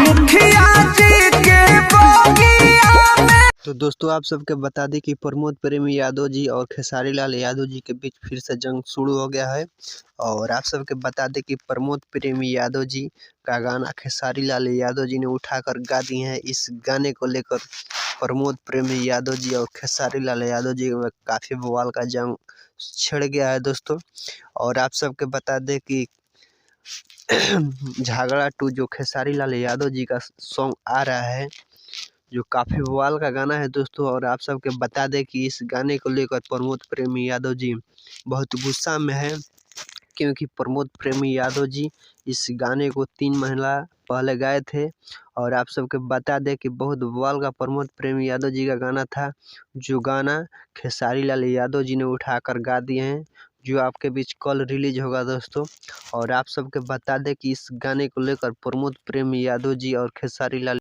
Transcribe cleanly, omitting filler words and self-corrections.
मुखिया जी के बगिया में। तो दोस्तों आप सबके बता दें कि प्रमोद प्रेमी यादव जी और खेसारी लाल यादव जी के बीच फिर से जंग शुरू हो गया है। और आप सबके बता दें कि प्रमोद प्रेमी यादव जी का गाना खेसारी लाल यादव जी ने उठाकर गा दिए हैं। इस गाने को लेकर प्रमोद प्रेमी यादव जी और खेसारी लाल यादव जी में काफ़ी बवाल का जंग छिड़ गया है दोस्तों। और आप सबके बता दें कि झगड़ा 2 जो खेसारी लाल यादव जी का सॉन्ग आ रहा है, जो काफ़ी बवाल का गाना है दोस्तों। और आप सबके बता दें कि इस गाने को लेकर प्रमोद प्रेमी यादव जी बहुत गुस्सा में है, क्योंकि प्रमोद प्रेमी यादव जी इस गाने को 3 महीना पहले गाए थे। और आप सबके बता दें कि बहुत बवाल का प्रमोद प्रेमी यादव जी का गाना था, जो गाना खेसारी लाल यादव जी ने उठाकर गा दिए हैं, जो आपके बीच कल रिलीज होगा दोस्तों। और आप सबके बता दें कि इस गाने को लेकर प्रमोद प्रेमी यादव जी और खेसारी लाल